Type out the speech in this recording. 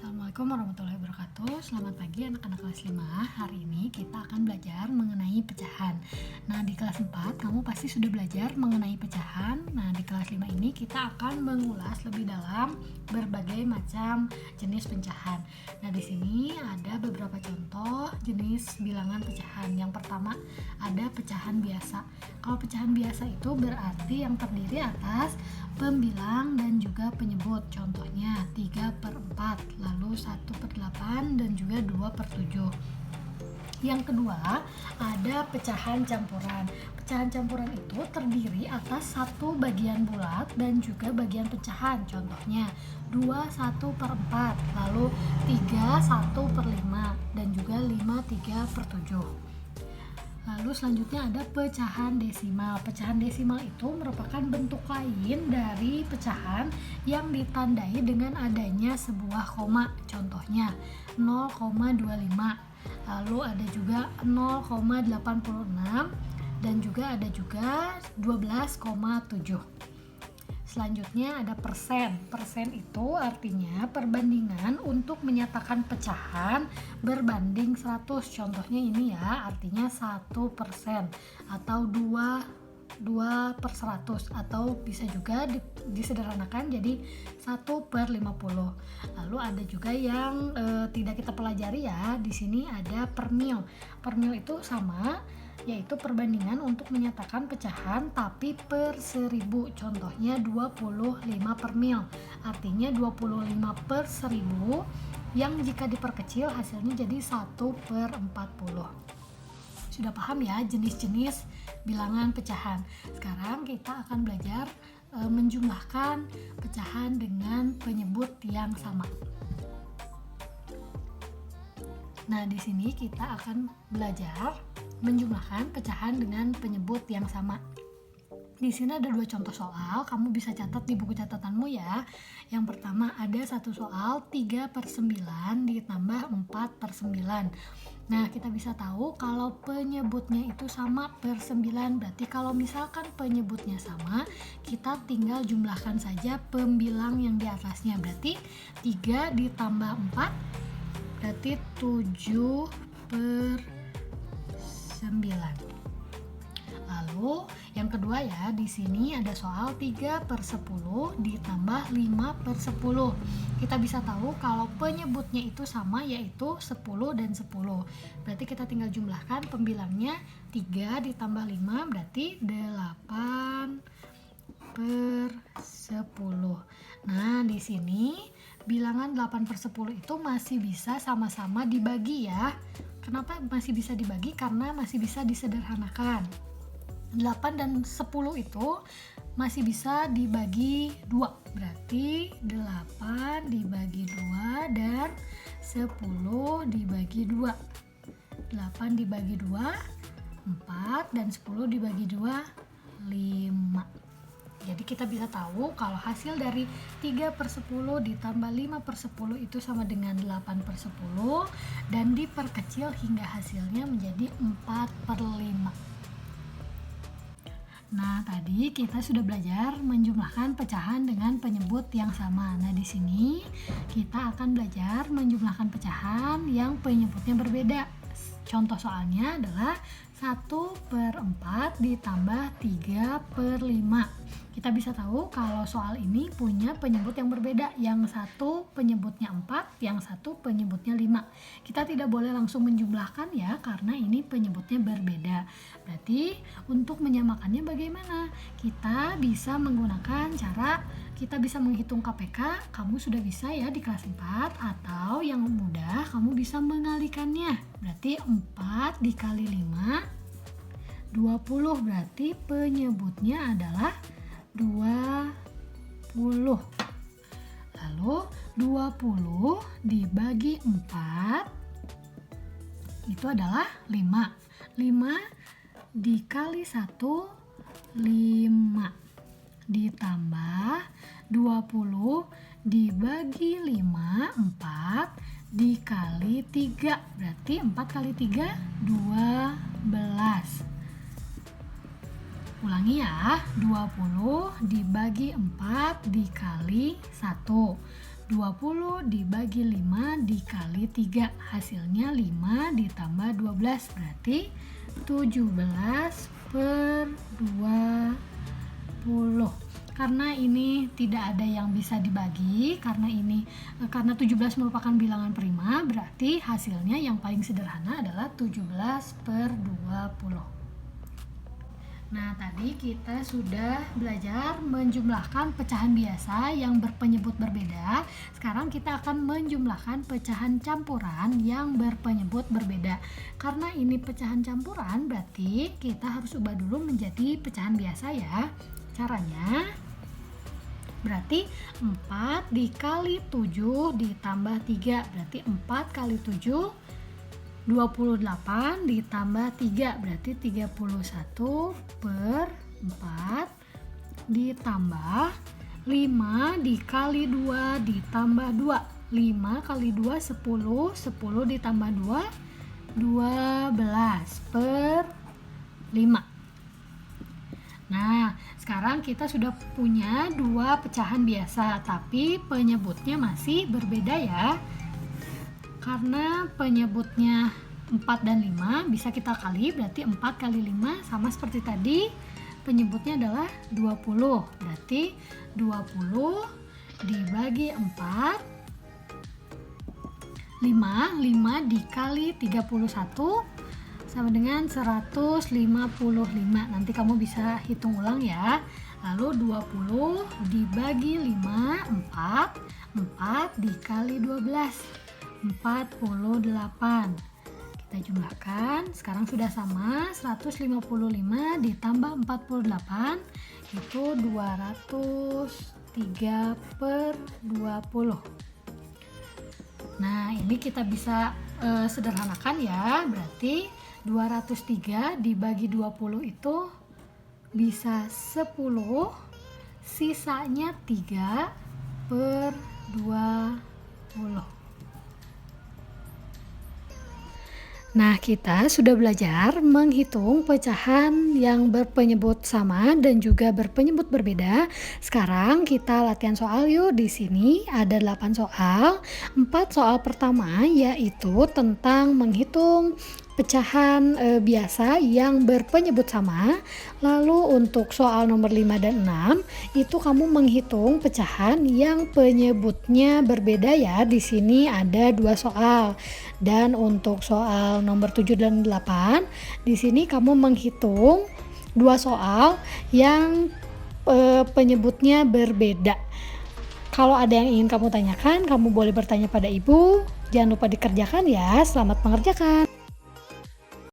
Assalamualaikum warahmatullahi wabarakatuh. Selamat pagi anak-anak kelas 5. Hari ini kita akan belajar mengenai pecahan. Nah, di kelas 4 kamu pasti sudah belajar mengenai pecahan. Nah, di kelas 5 ini kita akan mengulas lebih dalam berbagai macam jenis pecahan. Nah, di sini ada beberapa contoh jenis bilangan pecahan. Yang pertama ada pecahan biasa. Kalau pecahan biasa itu berarti yang terdiri atas pembilang dan juga penyebut. Contohnya 3/4, lalu 1/8 dan juga 2/7. Yang kedua ada pecahan campuran. Pecahan campuran itu terdiri atas satu bagian bulat dan juga bagian pecahan. Contohnya 2 1/4, lalu 3 1/5 dan juga 5 3/7. Lalu selanjutnya ada pecahan desimal. Pecahan desimal itu merupakan bentuk lain dari pecahan yang ditandai dengan adanya sebuah koma. Contohnya 0,25. Lalu ada juga 0,86 dan juga ada juga 12,7. Selanjutnya ada persen. Persen itu artinya perbandingan untuk menyatakan pecahan berbanding 100. Contohnya ini ya, artinya 1% atau 2/100, atau bisa juga disederhanakan jadi 1/50. Lalu ada juga yang tidak kita pelajari ya. Di sini ada per mil. Per mil itu sama, yaitu perbandingan untuk menyatakan pecahan tapi per 1000. Contohnya 25 per mil, artinya 25 per 1000 yang jika diperkecil hasilnya jadi 1/40. Sudah paham ya jenis-jenis bilangan pecahan. Sekarang kita akan belajar menjumlahkan pecahan dengan penyebut yang sama. Nah, di sini kita akan belajar menjumlahkan pecahan dengan penyebut yang sama. Di sini ada 2 contoh soal, kamu bisa catat di buku catatanmu ya. Yang pertama ada satu soal 3/9 ditambah 4/9. Nah, kita bisa tahu kalau penyebutnya itu sama per 9. Berarti kalau misalkan penyebutnya sama, kita tinggal jumlahkan saja pembilang yang di atasnya. Berarti 3 ditambah 4 berarti 7/9. Lalu yang kedua ya, di sini ada soal 3/10 ditambah 5/10. Kita bisa tahu kalau penyebutnya itu sama, yaitu 10 dan 10. Berarti kita tinggal jumlahkan pembilangnya. 3 ditambah 5 berarti 8/10. Nah, di sini bilangan 8/10 itu masih bisa sama-sama dibagi ya. Kenapa masih bisa dibagi? Karena masih bisa disederhanakan. 8 dan 10 itu masih bisa dibagi 2. Berarti 8 dibagi 2 dan 10 dibagi 2. 8 dibagi 2, 4, dan 10 dibagi 2, 5. Jadi kita bisa tahu kalau hasil dari 3/10 ditambah 5/10 itu sama dengan 8/10 dan diperkecil hingga hasilnya menjadi 4/5. Nah, tadi kita sudah belajar menjumlahkan pecahan dengan penyebut yang sama. Nah, di sini kita akan belajar menjumlahkan pecahan yang penyebutnya berbeda. Contoh soalnya adalah 1/4 ditambah 3/5. Kita bisa tahu kalau soal ini punya penyebut yang berbeda. Yang satu penyebutnya 4, yang satu penyebutnya 5. Kita tidak boleh langsung menjumlahkan ya, karena ini penyebutnya berbeda. Berarti untuk menyamakannya bagaimana? Kita bisa menggunakan cara kita bisa menghitung KPK. Kamu sudah bisa ya di kelas 4, atau yang mudah kamu bisa mengalikannya. Berarti 4 dikali 5 20, berarti penyebutnya adalah 20. Lalu 20 dibagi 4 itu adalah 5. 5 dikali 1, 5. Ditambah 20 dibagi 5, 4 dikali 3. Berarti 4 kali 3, 12. Ulangi ya, 20 dibagi 4 dikali 1. 20 dibagi 5 dikali 3, hasilnya 5 ditambah 12, berarti 17 per 20. Karena ini tidak ada yang bisa dibagi, karena 17 merupakan bilangan prima, berarti hasilnya yang paling sederhana adalah 17 per 20. Nah, tadi kita sudah belajar menjumlahkan pecahan biasa yang berpenyebut berbeda. Sekarang kita akan menjumlahkan pecahan campuran yang berpenyebut berbeda. Karena ini pecahan campuran, berarti kita harus ubah dulu menjadi pecahan biasa ya. Caranya, berarti 4 dikali 7 ditambah 3, berarti 4 kali 7 28 ditambah 3, berarti 31 per 4 ditambah 5 dikali 2 ditambah 2, 5 kali 2 10, 10 ditambah 2 12 per 5. Nah, sekarang kita sudah punya dua pecahan biasa, tapi penyebutnya masih berbeda ya. Karena penyebutnya 4 dan 5 bisa kita kali, berarti 4 kali 5 sama seperti tadi, penyebutnya adalah 20. Berarti 20 dibagi 4, 5 dikali 31 sama dengan 155. Nanti kamu bisa hitung ulang ya. Lalu 20 dibagi 5, 4 dikali 12, 48. Kita jumlahkan, sekarang sudah sama, 155 ditambah 48 itu 203 per 20. Nah, ini kita bisa sederhanakan ya, berarti 203 dibagi 20 itu bisa 10, sisanya 3 per 20. Nah, kita sudah belajar menghitung pecahan yang berpenyebut sama dan juga berpenyebut berbeda. Sekarang kita latihan soal yuk. Di sini ada 8 soal. 4 soal pertama yaitu tentang menghitung pecahan biasa yang berpenyebut sama. Lalu untuk soal nomor 5 dan 6 itu kamu menghitung pecahan yang penyebutnya berbeda ya. Di sini ada 2 soal. Dan untuk soal nomor 7 dan 8 di sini kamu menghitung 2 soal yang penyebutnya berbeda. Kalau ada yang ingin kamu tanyakan, kamu boleh bertanya pada ibu. Jangan lupa dikerjakan ya. Selamat mengerjakan.